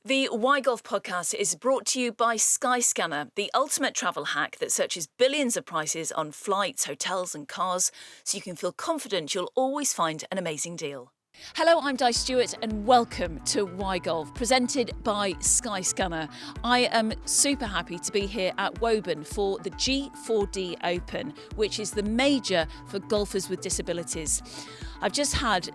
The Why Golf podcast is brought to you by Skyscanner, the ultimate travel hack that searches billions of prices on flights, hotels and cars, so you can feel confident you'll always find an amazing deal. Hello, I'm Di Stewart and welcome to Why Golf, presented by Skyscanner. I am super happy to be here at Woburn for the G4D Open, which is the major for golfers with disabilities. I've just had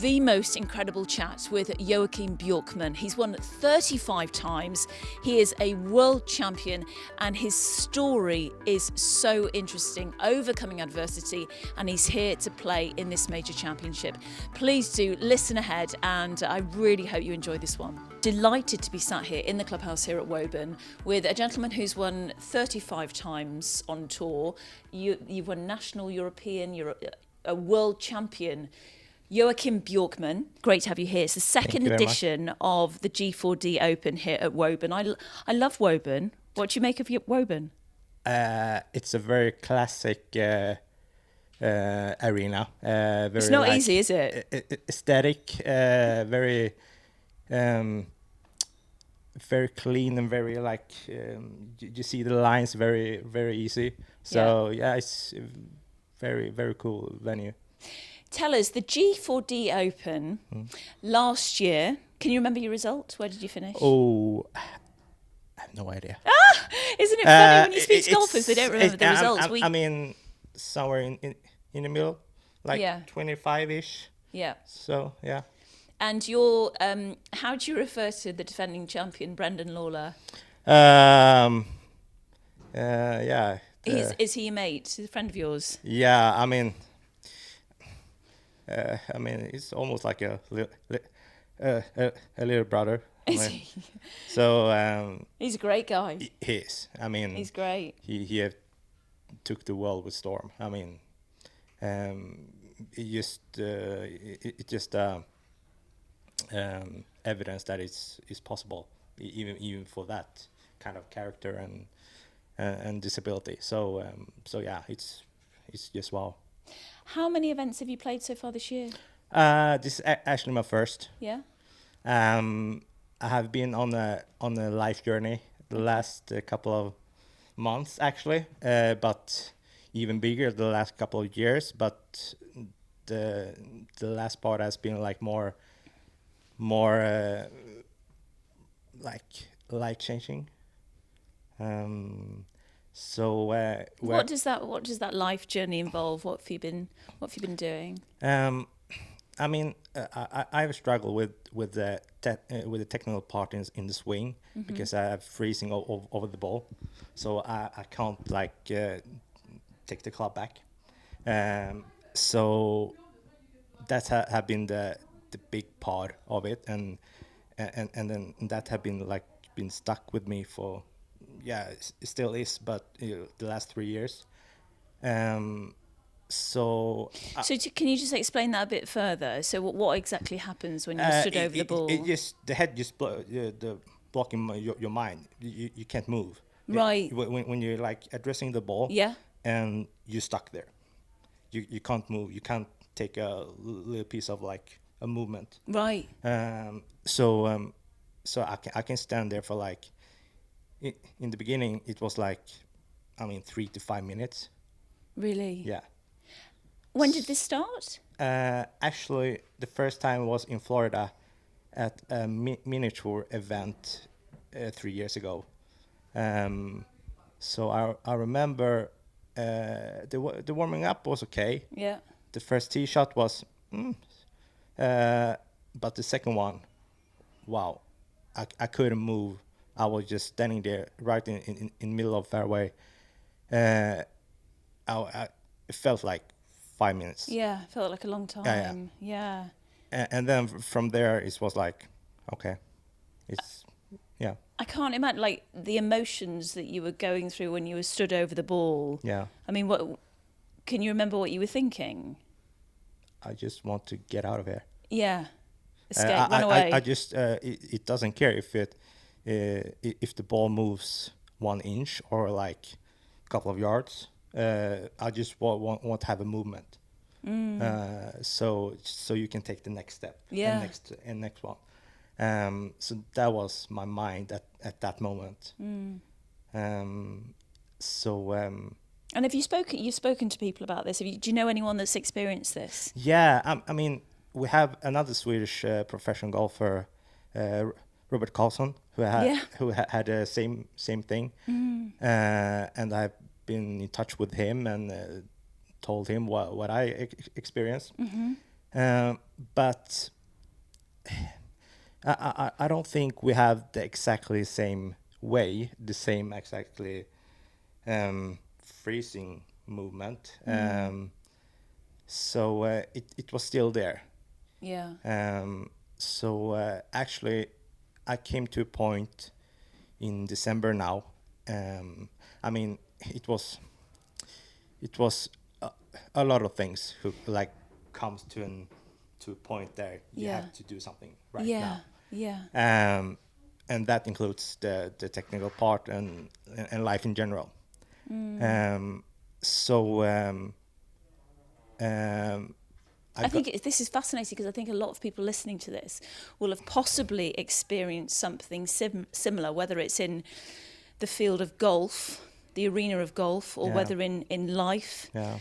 the most incredible chat with Joakim Bjorkman. He's won 35 times. He is a world champion and his story is so interesting, overcoming adversity, and he's here to play in this major championship. Please do listen ahead and I really hope you enjoy this one. Delighted to be sat here in the clubhouse here at Woburn with a gentleman who's won 35 times on tour. You've won national, European, you're a world champion. Joakim Bjorkman, great to have you here. It's the second edition of the G4D Open here at Woburn. I love Woburn. What do you make of Woburn? It's a very classic arena. It's not easy, is it? Aesthetic, very clean and very you see the lines very, very easy. So yeah, it's very, very cool venue. Tell us, the G4D Open last year, can you remember your result? Where did you finish? Oh, I have no idea. Isn't it funny when you speak to golfers, they don't remember the results? I mean, somewhere in the middle, 25-ish. Yeah. So, yeah. And you're, how do you refer to the defending champion, Brendan Lawler? Yeah. Is he a mate? Is he a friend of yours? Yeah, I mean, it's almost like a little brother. Is he? So he's a great guy. He is. I mean, he's great. He took the world with storm. I mean, it's just evidence that it's possible, even for that kind of character and disability. So yeah, it's just wow. How many events have you played so far this year? This is actually my first. Yeah. I have been on a life journey the last couple of months actually, but even bigger the last couple of years. But the last part has been like more like life changing. So what does that life journey involve? What have you been doing? I mean, I've struggled with the technical part in the swing because I have freezing over the ball, so I can't take the club back. So that have been the big part of it, and then that have been stuck with me for. Yeah, it still is, but the last 3 years. So can you just explain that a bit further? So what exactly happens when you stood over the ball? The head just blocking your mind. You can't move. Right. When you're addressing the ball. Yeah. And you're stuck there. You can't move. You can't take a little piece of a movement. Right. So I can stand there for in the beginning, it was 3 to 5 minutes. Really? Yeah. When did this start? Actually, the first time was in Florida at a miniature event 3 years ago. So I remember the warming up was okay. Yeah. The first tee shot was, but the second one, wow, I couldn't move. I was just standing there right in the middle of fairway. It felt like 5 minutes. Yeah, felt like a long time. Yeah. And then from there, it was okay, it's, yeah. I can't imagine, the emotions that you were going through when you were stood over the ball. Yeah. I mean, can you remember what you were thinking? I just want to get out of here. Yeah. Escape, run away. I just, it doesn't care if the ball moves 1 inch or a couple of yards. I just want to have a movement. So you can take the next step. Yeah. And next one. So that was my mind at that moment. So And have you've spoken to people about this? Do you know anyone that's experienced this? yeah, I mean, we have another Swedish professional golfer, Robert Karlsson, who had the same thing, and I've been in touch with him and told him what I experienced. But I don't think we have the exactly same way, the same exactly freezing movement. So it was still there. Yeah. So actually, I came to a point in December now. I mean, it was a lot of things who like comes to a point there you have to do something right now. Yeah. And that includes the technical part and life in general. So I think this is fascinating because I think a lot of people listening to this will have possibly experienced something similar, whether it's in the field of golf, the arena of golf, or whether in life. Yeah.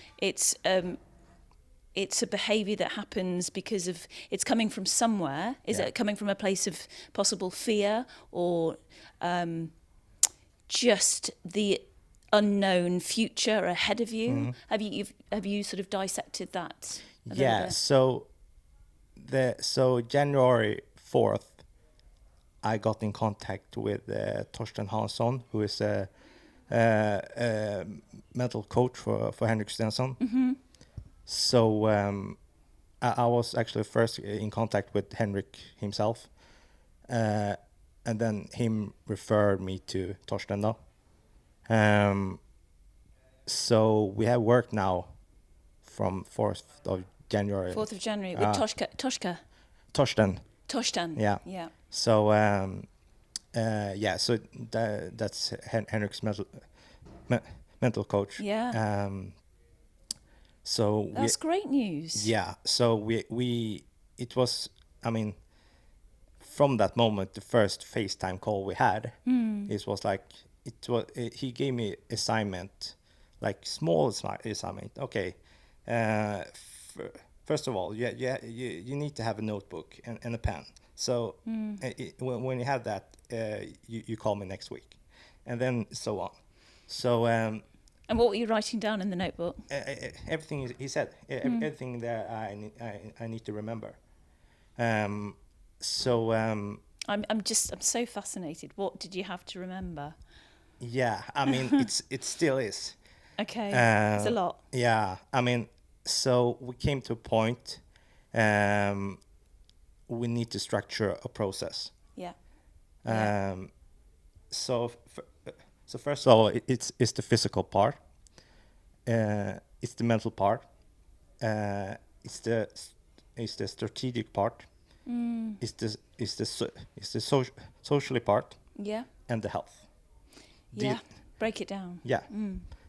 It's a behaviour that happens because of it's coming from somewhere. Is it coming from a place of possible fear or just the unknown future ahead of you? Have you sort of dissected that a little bit? So January 4th, I got in contact with Torsten Hansson, who is a mental coach for Henrik Stenson. So I was actually first in contact with Henrik himself, and then him referred me to Torsten. So we have worked now from 4th of January. 4th of January with Torsten. Yeah. Yeah. So so that's Henrik's mental coach. Yeah. So that's great news. Yeah. So we it was, I mean, from that moment, the first FaceTime call we had, it was like he gave me assignment, like small assignment. Okay. First of all, you need to have a notebook and a pen. So when you have that, you call me next week, and then so on. So and what were you writing down in the notebook? Everything he said, everything that I need to remember. So I'm so fascinated. What did you have to remember? Yeah, I mean it still is. Okay, it's a lot. Yeah, I mean, so we came to a point. We need to structure a process. Yeah. So first of all, it's the physical part. It's the mental part. It's the strategic part. It's the socially part. Yeah. And the health. Break it down. Yeah.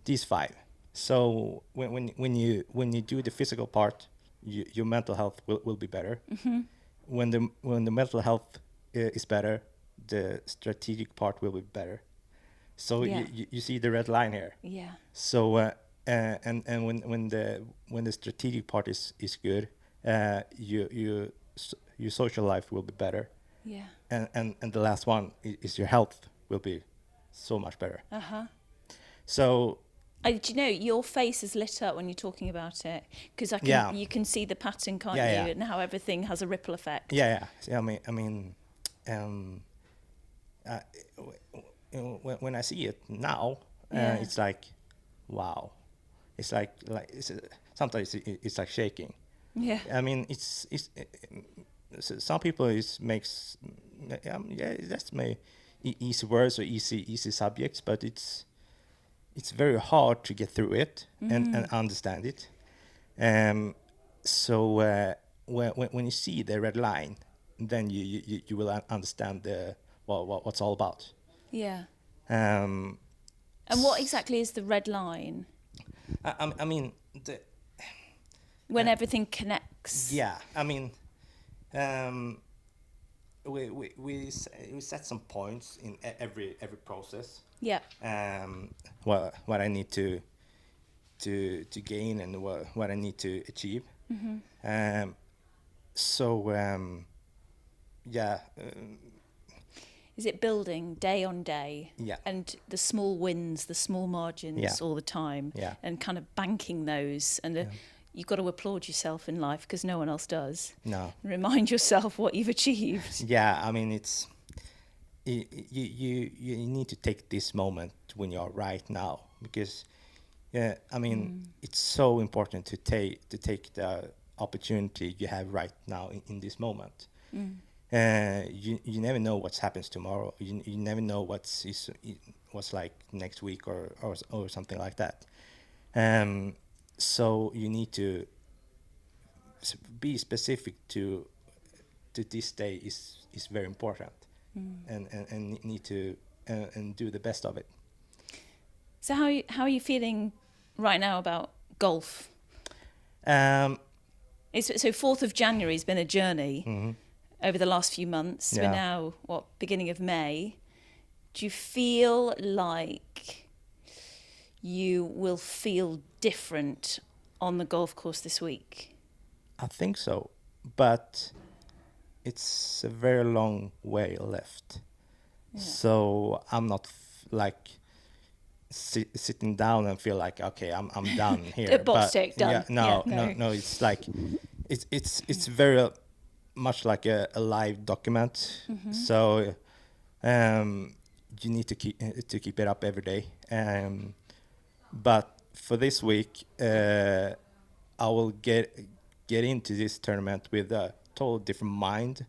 These 5. So when you do the physical part, your mental health will be better. When the mental health is better, the strategic part will be better. So you see the red line here. Yeah. So and when the strategic part is good, your social life will be better. Yeah. And the last one is your health will be so much better. So do you know your face is lit up when you're talking about it because you can see the pattern, can't you? And how everything has a ripple effect. Yeah. I mean, when I see it now, it's like, wow. It's like sometimes it's like shaking. Yeah. I mean, it's some people makes that's my easy words or easy subjects, but it's very hard to get through it and understand it. So when you see the red line, then you will understand what's all about. Yeah. And what exactly is the red line? I mean, when everything connects. Yeah, I mean, we set some points in every process. Yeah. What I need to gain and what I need to achieve. So yeah. Is it building day on day? Yeah. And the small wins, the small margins all the time, Yeah. and kind of banking those. And you've got to applaud yourself in life because no one else does. No. Remind yourself what you've achieved. Yeah, I mean, it's you need to take this moment when you're right now, because I mean it's so important to take the opportunity you have right now in this moment. You never know what happens tomorrow. You never know what's like next week or something like that. So you need to be specific to this day is very important, and need to and do the best of it. So how are you feeling right now about golf? So 4th of January has been a journey over the last few months. Yeah. We're now, beginning of May. Do you feel like you will feel different on the golf course this week? I think so, but it's a very long way left. Yeah. So I'm not sitting down and feel like, okay, I'm done here. A box But tick, done. Yeah, no. It's like it's very much like a live document. So you need to keep it up every day. But for this week, I will get into this tournament with a total different mind,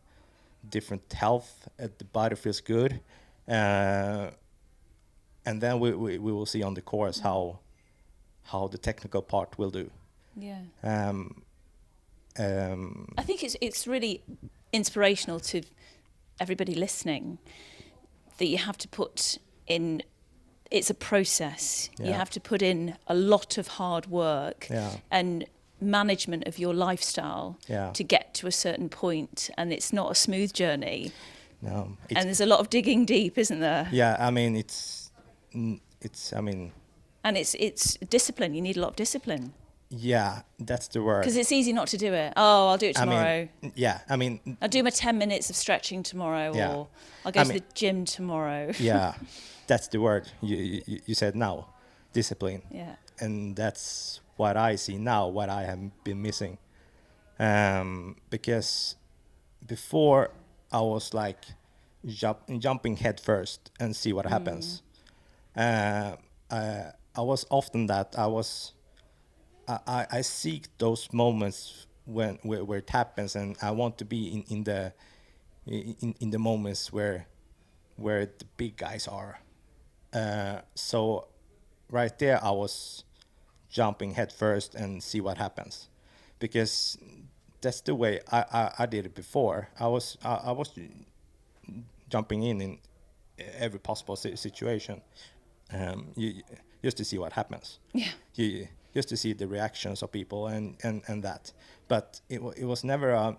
different health. The body feels good, and then we will see on the course how the technical part will do. Yeah. I think it's really inspirational to everybody listening that you have to put in. It's a process. Yeah. You have to put in a lot of hard work Yeah. and management of your lifestyle Yeah. to get to a certain point, and it's not a smooth journey. No. And there's a lot of digging deep, isn't there? Yeah, I mean it's I mean. And it's discipline. You need a lot of discipline. Yeah, that's the word. Because it's easy not to do it. Oh, I'll do it tomorrow. I mean, I'll do my 10 minutes of stretching tomorrow, Yeah. or I'll go to the gym tomorrow. Yeah, that's the word you said now, discipline. Yeah. And that's what I see now, what I have been missing. Because before I was like jumping head first and see what happens. I was often that I seek those moments where it happens, and I want to be in the moments where the big guys are. So right there I was jumping head first and see what happens, because that's the way I did it before. I was jumping in every possible situation, just to see what happens. Yeah. Just to see the reactions of people and that. But it was never a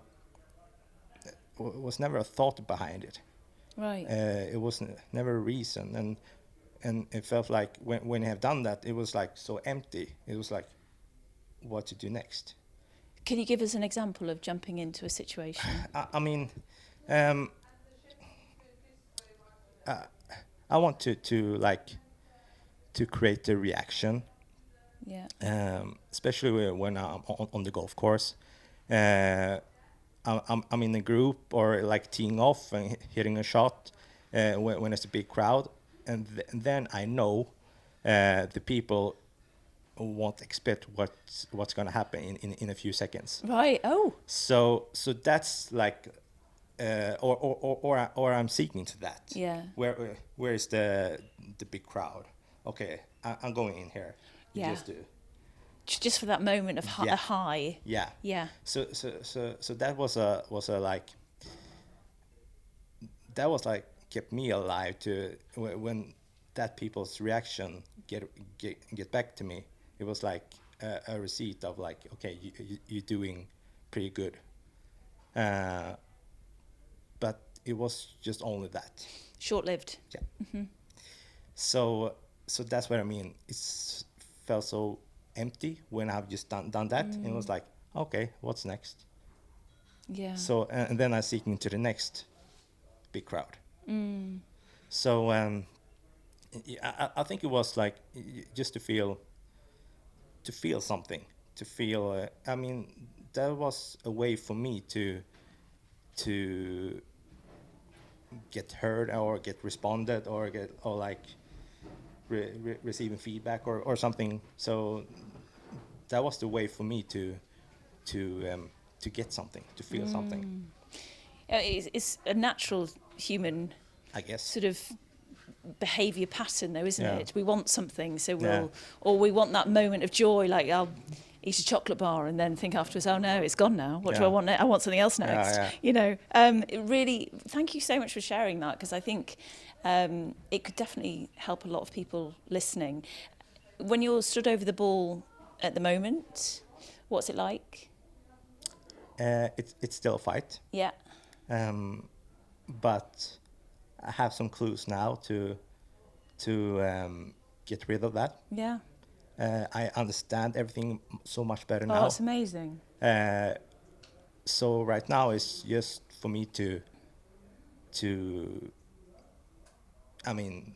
thought behind it. Right. It was never a reason, and it felt like when I have done that, it was like so empty. It was like, what to do next? Can you give us an example of jumping into a situation? I mean, I want to create a reaction. Yeah. Especially when I'm on the golf course. I'm in a group or like teeing off and hitting a shot when it's a big crowd, and then I know the people won't expect what's going to happen in a few seconds. Right. Oh. So that's like, or I'm seeking to that. Yeah. Where is the big crowd? Okay, I'm going in here. Yeah. Just for that moment of Yeah. a high. Yeah. Yeah. So that was a like, that was like kept me alive to when that people's reaction get back to me. It was like a receipt of like, okay, you're doing pretty good. But it was just only that. Short-lived. Yeah. So that's what I mean. It's felt so empty when I've just done that, and it was like, okay, what's next? Yeah. So and then I seek into the next big crowd. So I think it was like just to feel something, to feel. I mean, that was a way for me to get heard or get responded or like receiving feedback or something. So that was the way for me to get something, to feel something. It's a natural human I guess. sort of behaviour pattern, though, isn't Yeah. it? We want something, so Yeah. or we want that moment of joy, like I'll eat a chocolate bar and then think afterwards, oh no, it's gone now. What do I Yeah. want? I want something else next. Yeah. You know, it really. Thank you so much for sharing that, because I think it could definitely help a lot of people listening. When you're stood over the ball at the moment, what's it like? It's still a fight. Yeah. But I have some clues now to get rid of that. Yeah. I understand everything so much better Oh, now. it's amazing. So right now it's just for me to I mean,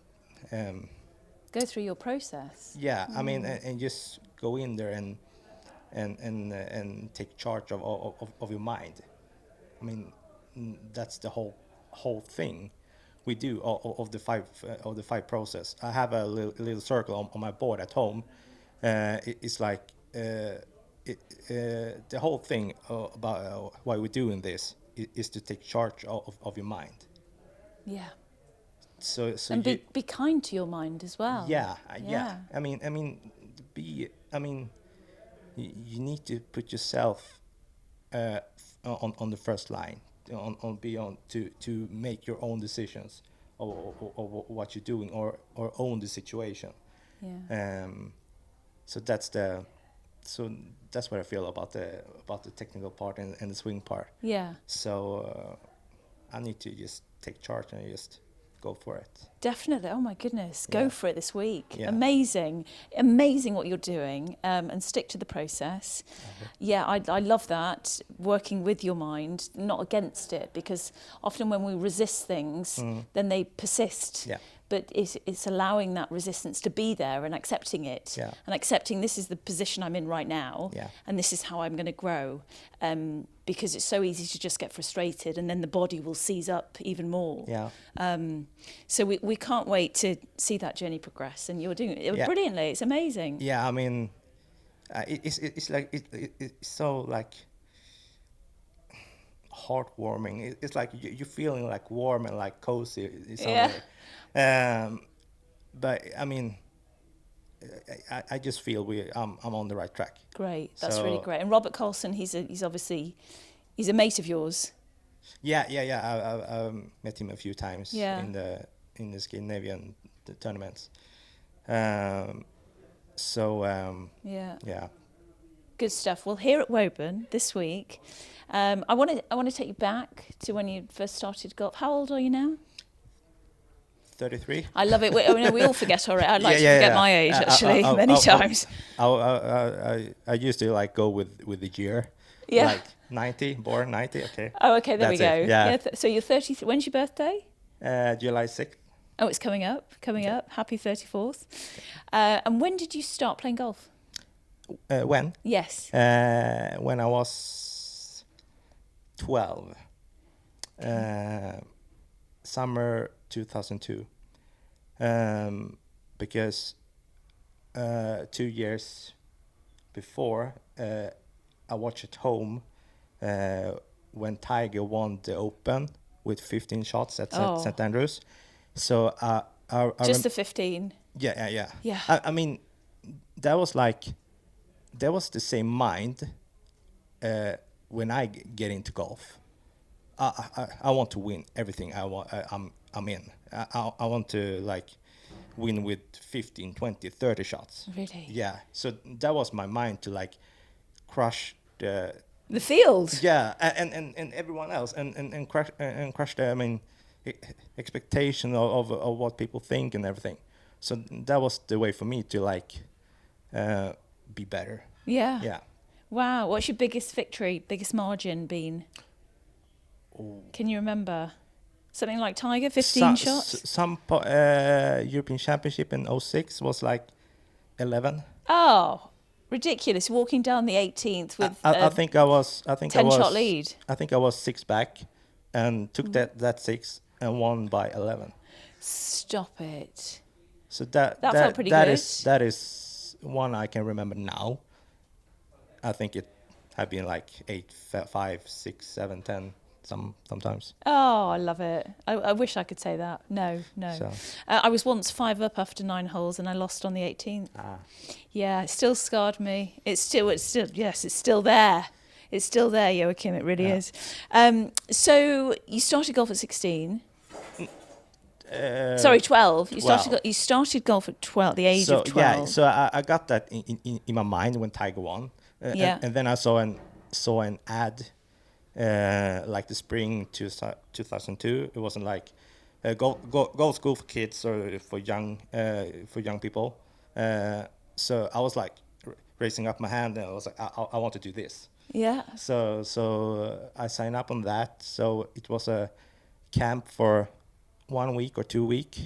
Go through your process. yeah, I mean, and just go in there and take charge of your mind. I mean, that's the whole thing we do of the five process. I have a little circle on my board at home. It's like the whole thing about why we're doing this is to take charge of your mind. Yeah. So And be kind to your mind as well. yeah. I mean, you need to put yourself on the first line, to make your own decisions of what you're doing or own the situation. Yeah. So that's what I feel about the technical part and the swing part. Yeah. So I need to just take charge and just go for it. Definitely. Oh my goodness. Go Yeah. for it this week. Yeah. Amazing. Amazing what you're doing. And stick to the process. Yeah, I love that. Working with your mind, not against it, because often when we resist things, then they persist. Yeah. But it's allowing that resistance to be there and accepting it. Yeah. And accepting this is the position I'm in right now. Yeah. And this is how I'm going to grow. Because it's so easy to just get frustrated, and then the body will seize up even more. Yeah. So we can't wait to see that journey progress, and you're doing it brilliantly. It's amazing. Yeah, I mean, it's like it's so like heartwarming. It's like you're feeling like warm and like cozy. But I mean, I just feel I'm on the right track. Great, that's So- really great. And Robert Colson, he's obviously a mate of yours. Yeah. I met him a few times Yeah. in the Scandinavian tournaments. Yeah. Good stuff. Well, here at Woburn this week, I want to take you back to when you first started golf. How old are you now? 33. I love it. We all forget already. I'd like to forget my age actually many times. I used to like go with the year. Yeah. Like 90, born 90. Okay. Oh, okay. There we That's go. it, yeah. So you're 30. When's your birthday? July 6th. Oh, it's coming up. Up. Happy 34th. And when did you start playing golf? When? Yes. When I was 12. Summer 2002. Because 2 years before, I watched at home when Tiger won the Open with 15 shots at St. Andrews. So I Just the 15. Yeah. Yeah. I mean, that was the same mind when I get into golf. I want to win everything I'm in. I want to like win with 15, 20, 30 shots. Really? Yeah. So that was my mind, to like crush The field. Yeah, and everyone else, and crush the, I mean, expectation of what people think and everything. So that was the way for me to like be better. Yeah. Yeah. Wow. What's your biggest victory, biggest margin been? Can you remember? Something like Tiger, 15 shots? Some European Championship in '06 was like 11. Oh, ridiculous. Walking down the 18th with I think I was 10-shot lead. I think I was 6 back, and took that 6 and won by 11. Stop it. So That felt pretty good. That is one I can remember now. I think it had been like 8, 5, 6, 7, 10 sometimes. Oh, I love it. I wish I could say that. No. So. I was once 5 up after 9 holes and I lost on the 18th. Yeah, it still scarred me. It's still there. It's still there, Joakim. It really is. So you started golf at 16. Sorry, 12. You started golf at 12, the age of 12. Yeah, so I got that in my mind when Tiger won. And then I saw an ad like the spring 2002. It wasn't like golf school for kids or for young people. So I was like raising up my hand, and I was like, I want to do this. Yeah. So I signed up on that. So it was a camp for 1 week or 2 weeks.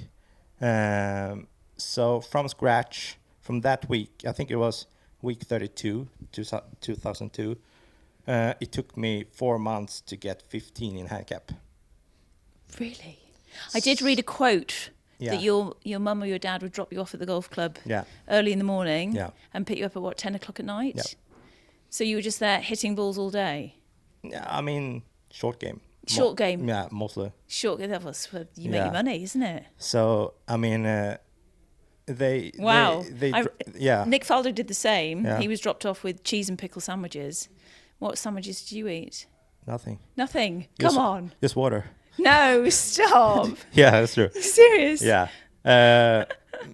So from scratch, from that week, I think it was week 32, 2002. It took me 4 months to get 15 in handicap. Really? I did read a quote Yeah. that your mum or your dad would drop you off at the golf club early in the morning and pick you up at 10 o'clock at night? Yep. So you were just there hitting balls all day? Yeah, I mean, short game. Short game? Yeah, mostly. Short game, that was where you make your money, isn't it? So, I mean, they... Wow. Yeah. Nick Faldo did the same. Yeah. He was dropped off with cheese and pickle sandwiches. What sandwiches did you eat? Nothing. Nothing? Come on. Just water. No, stop. Yeah, that's true. Serious? Yeah.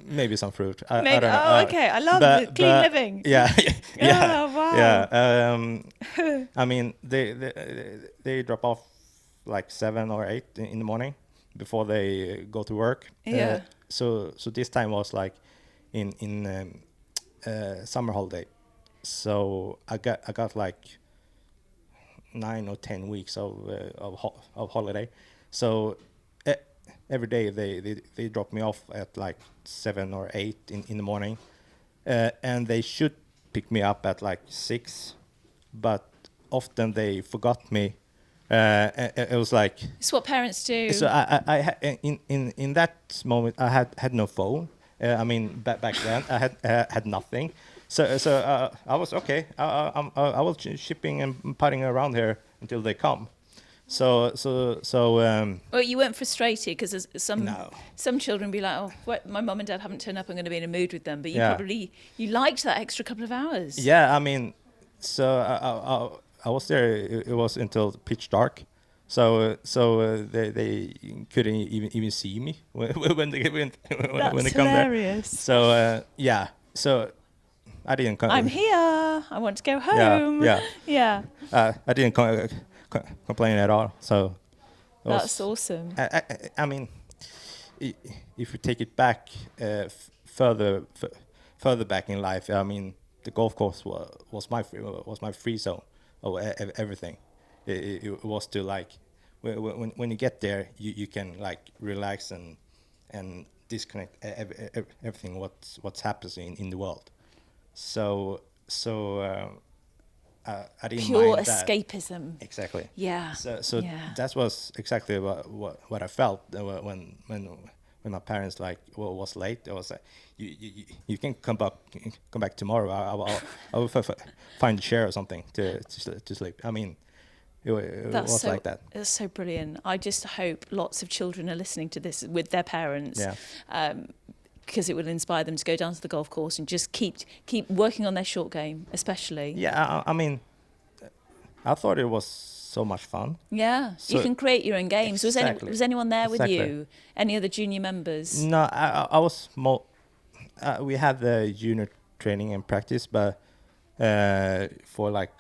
Maybe some fruit. I don't know. Oh, okay. I love the clean living. Yeah. Oh, wow. Yeah. I mean, they drop off like 7 or 8 in the morning before they go to work. Yeah. So this time was like in summer holiday. So I got like 9 or 10 weeks of holiday. So every day they drop me off at like 7 or 8 in the morning, and they should pick me up at like 6, but often they forgot me. It was like, It's what parents do. so I in that moment I had no phone. I mean, back then I had nothing. So I was okay. I was shipping and putting around here until they come. So Well, you weren't frustrated because No. some children be like, oh, my mum and dad haven't turned up, I'm going to be in a mood with them. But you liked that extra couple of hours. Yeah, I mean, so I was there. It was until pitch dark. So they couldn't even see me when they come there. Hilarious. So yeah, so I didn't come. I'm here. I want to go home. Yeah. I didn't complain at all. So that's awesome. I mean, if you take it back further back in life, I mean, the golf course was my free zone of everything. It was to like when you get there, you can like relax and disconnect everything what's happening in the world. So I didn't Pure mind that. escapism. Exactly. Yeah. So that was exactly what I felt when my parents like was late. I was like, you can come back tomorrow. I will find a chair or something to sleep. I mean, it was like that. That's so brilliant. I just hope lots of children are listening to this with their parents. Yeah. Because it will inspire them to go down to the golf course and just keep working on their short game, especially. Yeah, I mean, I thought it was so much fun. Yeah, so you can create your own games. Exactly. Was anyone there with you? Any other junior members? No, I was more. We had the junior training and practice, but for like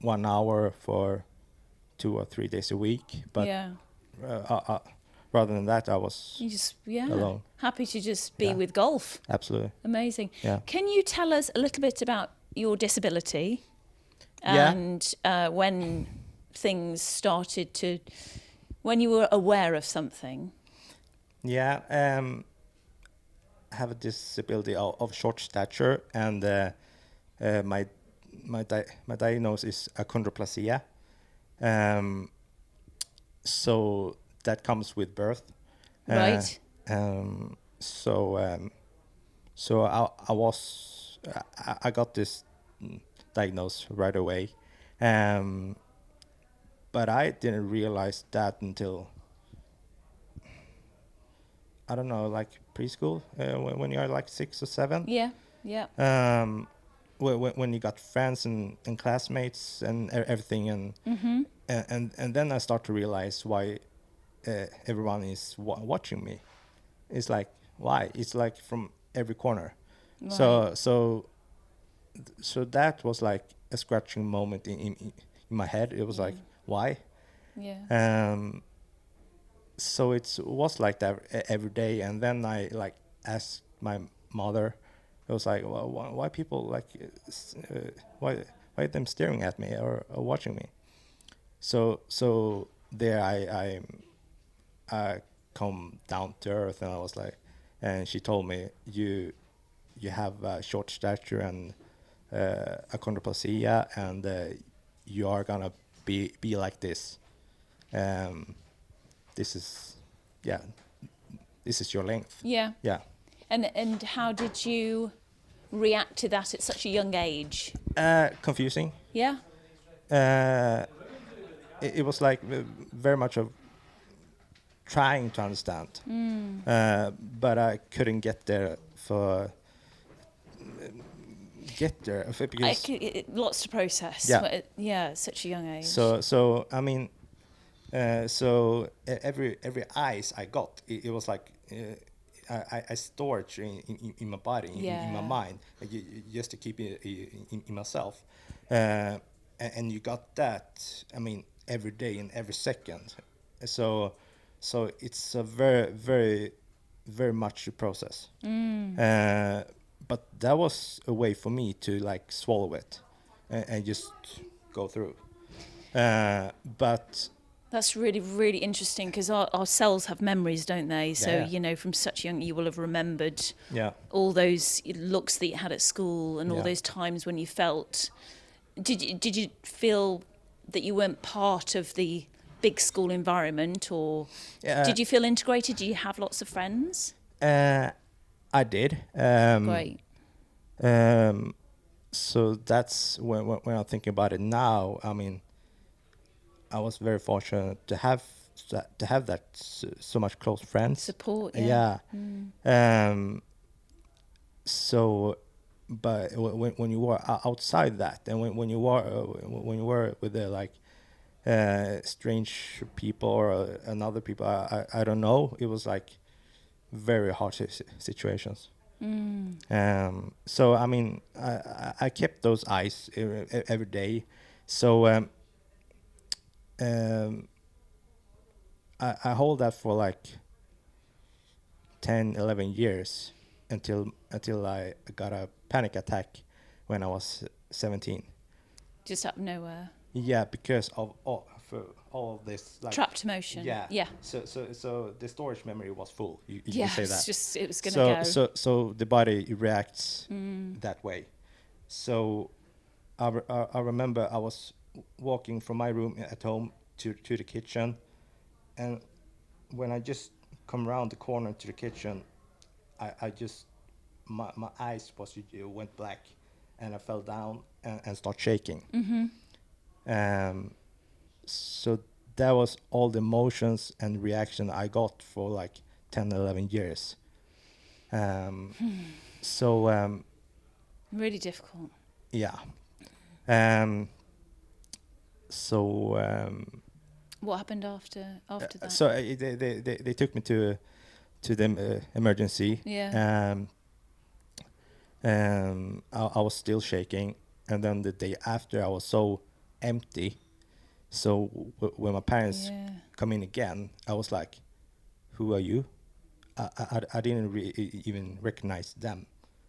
1 hour for 2 or 3 days a week. But rather than that, I was you just alone. happy to just be with golf. Absolutely. Amazing. Yeah. Can you tell us a little bit about your disability and when things started to, when you were aware of something? Yeah. I have a disability of short stature, and my diagnosis is achondroplasia. So that comes with birth. Right. So I got this diagnosis right away, but I didn't realize that until, I don't know, like preschool, when you're like 6 or 7. Yeah. When you got friends and classmates and everything, and then I start to realize why everyone is watching me. It's like, why? It's like from every corner. Right. So that was like a scratching moment in my head. It was like, why? Yeah. So it was like that every day, and then I like asked my mother. It was like, well, why people like why are them staring at me or watching me? So there I come down to earth, and I was like, and she told me, you have short stature and achondroplasia, and you are gonna be like this. This is your length. Yeah. Yeah. And how did you react to that at such a young age? Confusing. Yeah. It was like very much of trying to understand, but I couldn't get there because Lots to process. Yeah. At such a young age. So I mean, every eyes I got, it was like I stored in my body, in my mind, just to keep it in myself, and you got that. I mean, every day and every second. So it's a very, very, very much a process. But that was a way for me to like swallow it and just go through. But that's really, really interesting, because our cells have memories, don't they? So, from such young, you will have remembered all those looks that you had at school and all those times when you felt. Did you feel that you weren't part of the big school environment, or did you feel integrated? Do you have lots of friends? I did. Great. So that's when I'm thinking about it now. I mean, I was very fortunate to have that so much close friends. Support. Yeah. So, but when you were outside that, and when you were with the like strange people or another people, I don't know, it was like very hard situations. So I mean, I kept those eyes every day. So I hold that for like 10, 11 years until I got a panic attack when I was 17. Just out of nowhere. Yeah, because of all of this, like, trapped emotion. Yeah. So the storage memory was full. You say that. It was gonna go. So the body reacts that way. So I remember I was walking from my room at home to the kitchen, and when I just come around the corner to the kitchen, I just my eyes went black, and I fell down and start shaking. So that was all the emotions and reaction I got for like 10, 11 years. So really difficult. yeah. What happened after that? So they took me to the emergency. Yeah. I was still shaking, and then the day after I was so empty. So when my parents Yeah. come in again, I was like, "Who are you?" I didn't even recognize them,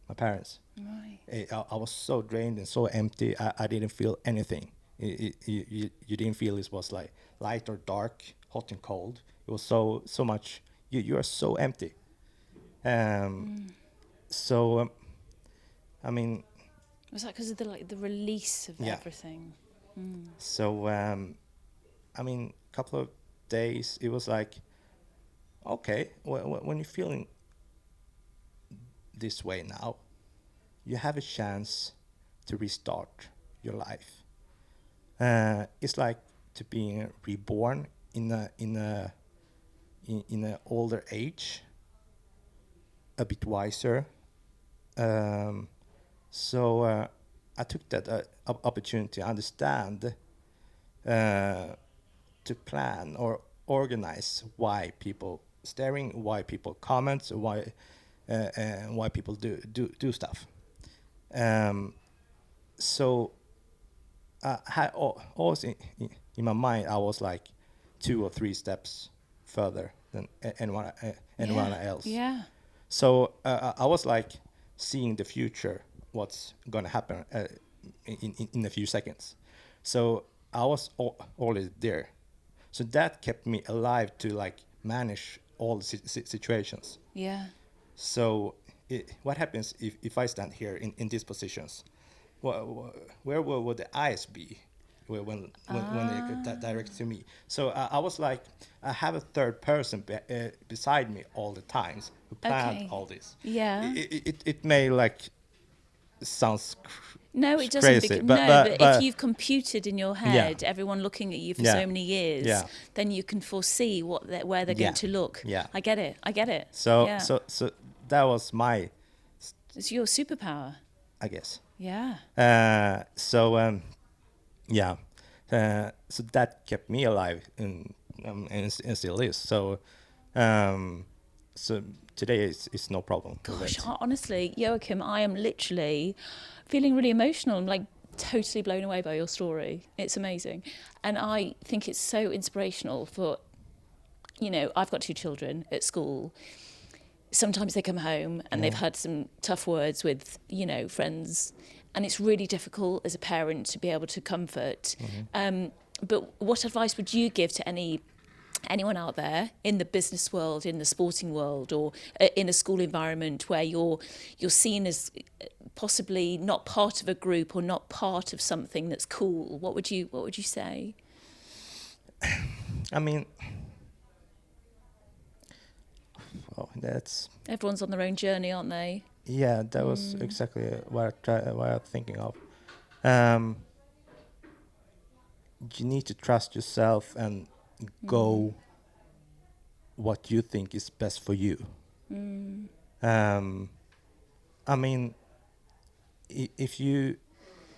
my parents. Right. I was so drained and so empty. I didn't feel anything. You didn't feel it was like light or dark, hot and cold. It was so much. You are so empty. So I mean, Was that because of the release of Yeah. everything? so I mean, couple of days it was like, okay, when you're feeling this way now, you have a chance to restart your life. It's like to being reborn in a older age, a bit wiser. So I took that opportunity to understand, to plan or organize why people staring, why people comment, why people do stuff. So I had always in my mind, I was like 2 or 3 steps further than anyone else. Yeah. So I was like seeing the future, what's gonna happen in a few seconds. So I was already there. So that kept me alive to like manage all the situations. Yeah. So what happens if I stand here in these positions? Where would the eyes be when they get direct to me? So I was like, I have a third person beside me all the times who planned Okay. all this. Yeah. It may like sounds No, it doesn't. crazy, But if but you've computed in your Yeah. head, everyone looking at you for Yeah. so many years, Yeah. then you can foresee where they're Yeah. going to look. Yeah. I get it. so Yeah. so that was my, It's your superpower. I guess. Yeah. Yeah, so that kept me alive, and still is. So today is no problem with Gosh, it. honestly, Joakim, I am literally feeling really emotional. I'm like totally blown away by your story. It's amazing. And I think it's so inspirational for, I've got 2 children at school. Sometimes they come home and they've had some tough words with, friends. And it's really difficult as a parent to be able to comfort. But what advice would you give to anyone out there in the business world, in the sporting world, or in a school environment where you're seen as possibly not part of a group or not part of something that's cool? What would you say? I mean, that's Everyone's on their own journey, aren't they? yeah. That was exactly what I'm thinking of. You need to trust yourself and go what you think is best for you. I mean, if you,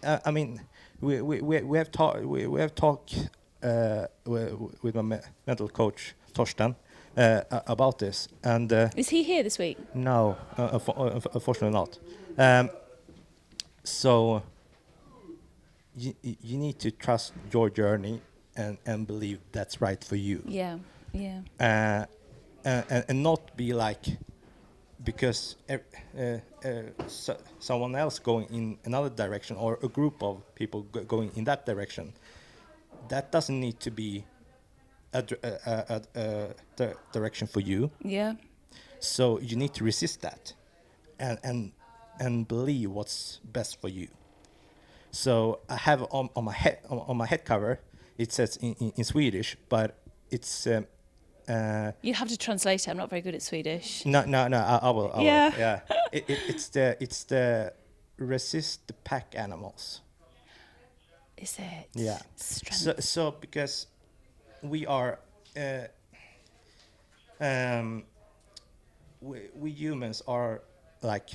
I mean, we have talked with my mental coach Torsten about this, and Is he here this week? no, unfortunately not. So you need to trust your journey and believe that's right for you. Yeah, yeah. And not be like, because someone else going in another direction, or a group of people going in that direction, that doesn't need to be a direction for you. Yeah. So you need to resist that, and believe what's best for you. So I have on my head cover, it says in Swedish, but it's You have to translate it. I'm not very good at Swedish. no, I will. Yeah. Yeah. It's the resist the pack animals. Is it? Yeah. Strength. So because we are we humans are like,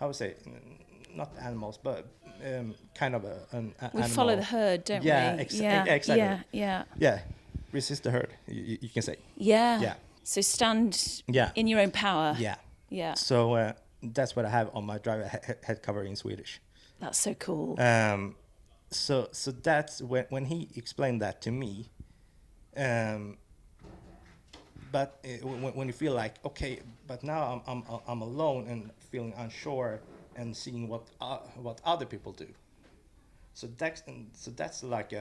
I would say, not animals, but kind of an We animal. follow the herd, don't Yeah, we? exactly. Yeah. Yeah, resist the herd. You can say. Yeah. Yeah. So stand Yeah. in your own power. Yeah. Yeah. So that's what I have on my driver head cover in Swedish. That's so cool. so that's when he explained that to me. But when you feel like, okay, but now I'm alone and feeling unsure and seeing what other people do. So that's like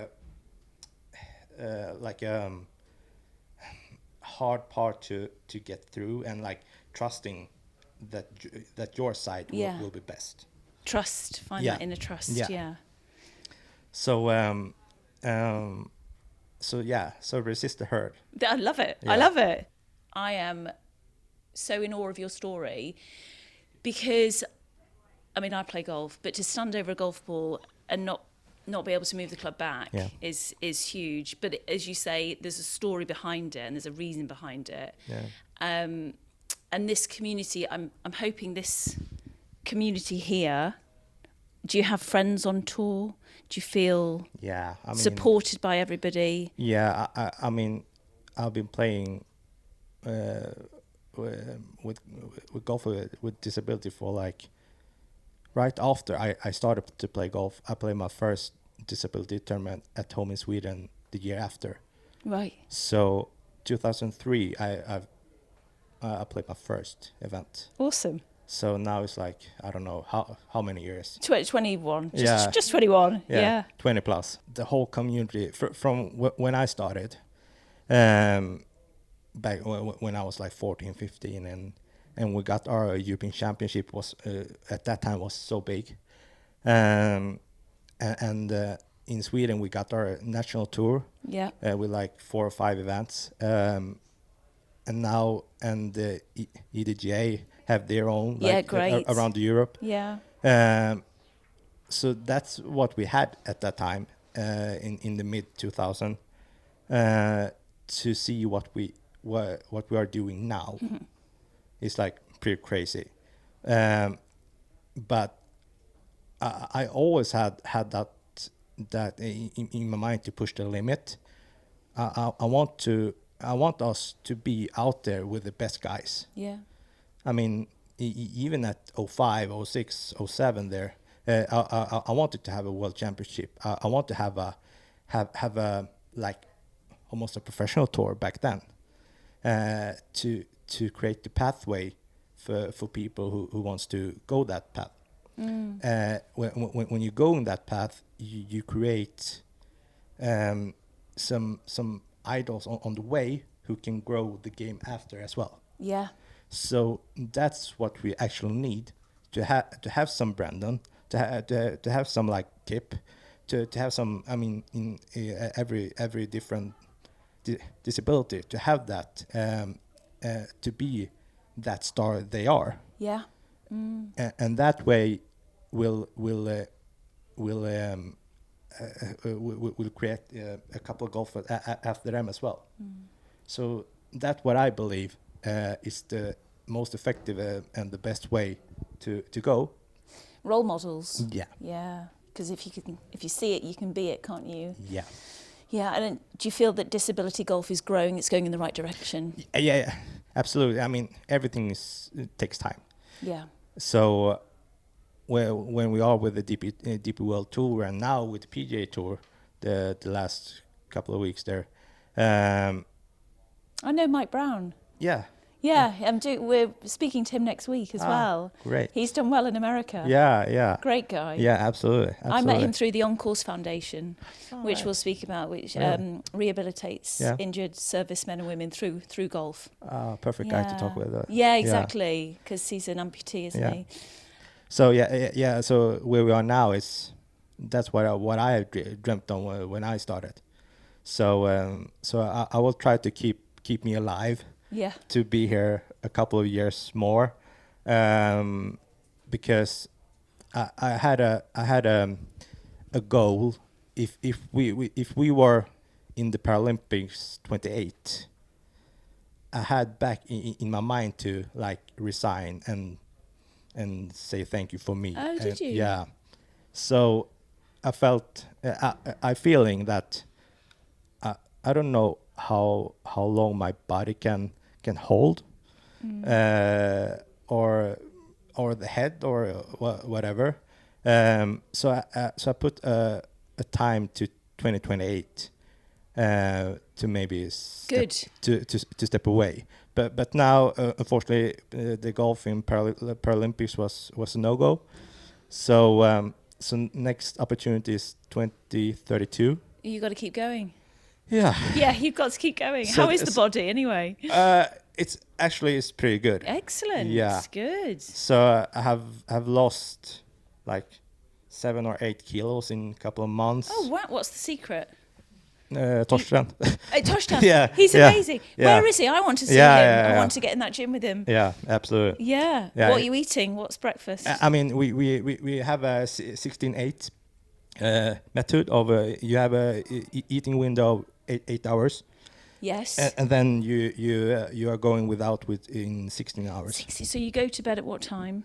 a hard part to get through, and like trusting that your side will be best. Trust, find Yeah. that inner trust. Yeah. Yeah. So so resist the herd. I love it. I Yeah. love it. I am so in awe of your story because, I mean, I play golf, but to stand over a golf ball and not be able to move the club back Yeah. is huge. But as you say, there's a story behind it and there's a reason behind it. Yeah. And this community, I'm hoping this community here. Do you have friends on tour? Do you feel Yeah. I mean, supported by everybody? Yeah. I mean, I've been playing with golf with disability for like right after I started to play golf. I played my first disability tournament at home in Sweden the year after. Right. So 2003, I played my first event. Awesome. So now it's like, I don't know how many years. 21. Yeah. Just 21. Yeah. 20 plus. The whole community from when I started, back when I was like 14, 15, and we got our European Championship was at that time was so big, and in Sweden we got our national tour. Yeah. With like 4 or 5 events, and now the EDGA have their own like great. around Europe. Yeah. So that's what we had at that time in the mid 2000. To see what we are doing now, it's like pretty crazy. But I always had that in my mind to push the limit. I want us to be out there with the best guys. Yeah. I mean, even at 05, 06, 07 there, I wanted to have a world championship. I want to have a like almost a professional tour back then, to create the pathway for people who wants to go that path. When you go in that path, you create some idols on the way who can grow the game after as well. Yeah. So that's what we actually need to have some Brandon, to have some like Kip, to have some. I mean, in every different disability, to have that to be that star they are. Yeah. And that way will create a couple of golfers after them as well. So that's what I believe is the most effective and the best way to go. Role models. Yeah. Yeah. Because if you see it, you can be it, can't you? Yeah. Yeah. And do you feel that disability golf is growing? It's going in the right direction. Yeah. Absolutely. I mean, everything it takes time. Yeah. So when we are with the DP World Tour and now with the PGA Tour, the last couple of weeks there, I know Mike Brown. yeah. Yeah, we're speaking to him next week as well. Great. He's done well in America. Yeah. Great guy. Yeah, absolutely. I met him through the On Course Foundation, which right. we'll speak about, which rehabilitates injured servicemen and women through golf. Perfect guy to talk with. Yeah, exactly, because he's an amputee, isn't he? So yeah. So where we are now that's what I dreamt on when I started. So I will try to keep me alive. Yeah. To be here a couple of years more, because I had a goal. If we were in the Paralympics 28, I had back in my mind to like resign and say thank you for me. Oh, did you? Yeah. So I felt I feeling that I don't know how long my body can hold, or the head or whatever. So I put a a time to 2028 to maybe to step away. But now, unfortunately, the golf in Paralympics was a no-go. So next opportunity is 2032. You got to keep going. Yeah. Yeah, you've got to keep going. So How is the body anyway? It's pretty good. Excellent. Yeah. Good. So I have lost like 7 or 8 kilos in a couple of months. Oh wow! What's the secret? Torsten. Torsten. Yeah. He's amazing. Yeah. Where is he? I want to see him. I want to get in that gym with him. Yeah, absolutely. Yeah. What are you eating? What's breakfast? I mean, we have a 16-8 method of you have a eating window of 8 hours. Yes. And then you are going within 16 hours. 60. So you go to bed at what time?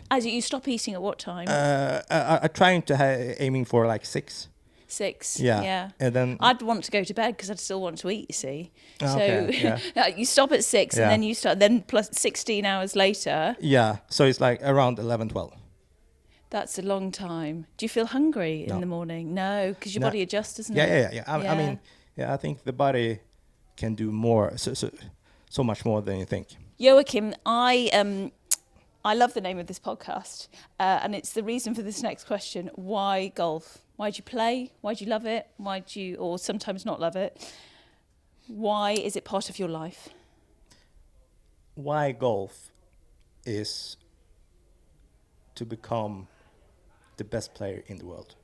As you stop eating at what time? I'm trying to aiming for like 6. 6. Yeah. Yeah. And then I'd want to go to bed because I'd still want to eat. You see. Okay, So you stop at 6 and then you start. Then plus 16 hours later. Yeah. So it's like around 11, 12. That's a long time. Do you feel hungry in the morning? No, because your body adjusts, doesn't it? Yeah. I mean, I think the body can do more, so much more than you think. Joakim, I love the name of this podcast, and it's the reason for this next question. Why golf? Why do you play? Why do you love it? Why do you, or sometimes not love it? Why is it part of your life? Why golf is to become the best player in the world.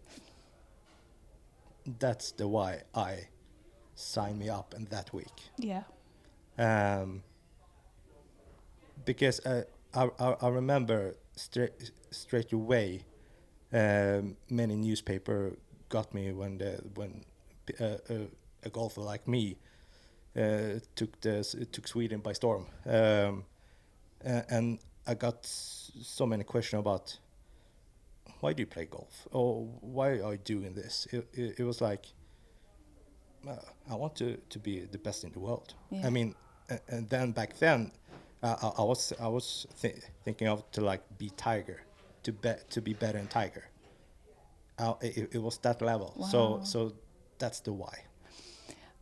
That's the why I signed me up in that week. Yeah. Because I remember straight away, many newspaper got me when a golfer like me took Sweden by storm, and I got so many questions about why do you play golf, or why are you doing this? It was like I want to be the best in the world. Yeah. I mean, and then back then. I was thinking of to like be Tiger, to be better than Tiger. It was that level. Wow. So that's the why.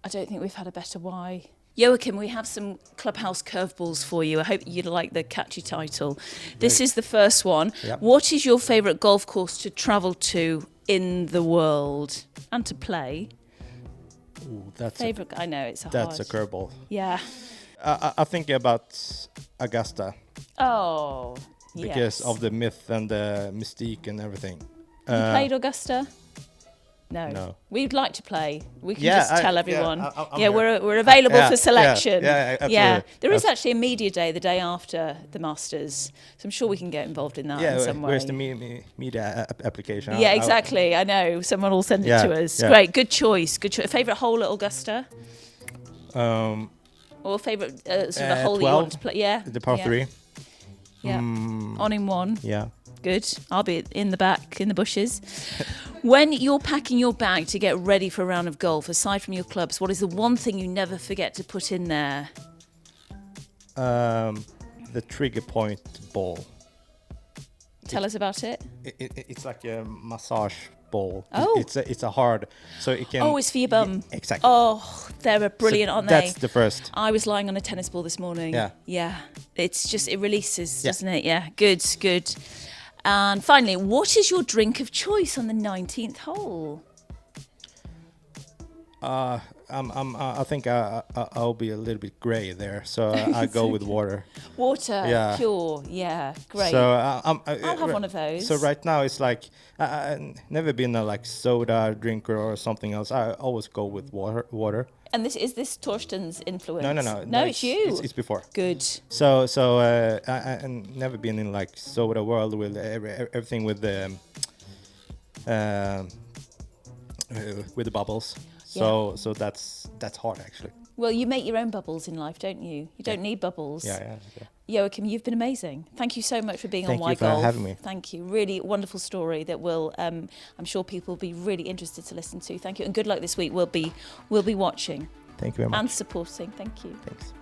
I don't think we've had a better why. Joakim, we have some clubhouse curveballs for you. I hope you'd like the catchy title. This is the first one. Yep. What is your favourite golf course to travel to in the world and to play? Ooh, that's favourite. I know it's that's a curveball. Yeah. I think about Augusta. Oh, because of the myth and the mystique and everything. You played Augusta? No. We'd like to play. We can just tell everyone. We're available for selection. Yeah, absolutely. Yeah, there is actually a media day the day after the Masters, so I'm sure we can get involved in that in some way. Where's the media application? Yeah, exactly. I know. Someone will send it to us. Yeah. Great. Good choice. Favourite hole at Augusta? Or favourite sort of a hole 12, that you want to play? Yeah. The par 3. Yeah. On in 1. Yeah. Good. I'll be in the back, in the bushes. When you're packing your bag to get ready for a round of golf, aside from your clubs, what is the one thing you never forget to put in there? The trigger point ball. Tell us about it. It's like a massage ball. Oh. It's a hard, so it can. Oh, it's for your bum. Yeah, exactly. Oh, they're brilliant, aren't they? That's the first. I was lying on a tennis ball this morning. Yeah. Yeah. It's just, it releases, doesn't it? Yeah. Good. And finally, what is your drink of choice on the 19th hole? I think I'll be a little bit grey there, so I go with water. Water, pure, great. So I'll have one of those. So right now it's like I've never been a like soda drinker or something else. I always go with water. And is this Torsten's influence? No. No, it's you. It's before. Good. So I've never been in like soda world with everything with the bubbles. So that's hard actually. Well, you make your own bubbles in life, don't you? You don't need bubbles. Yeah. Joakim, you've been amazing. Thank you so much for being on Why Golf. Thank you for having me. Thank you. Really wonderful story that will, I'm sure people will be really interested to listen to. Thank you, and good luck this week. We'll be watching. Thank you very much. And supporting. Thank you. Thanks.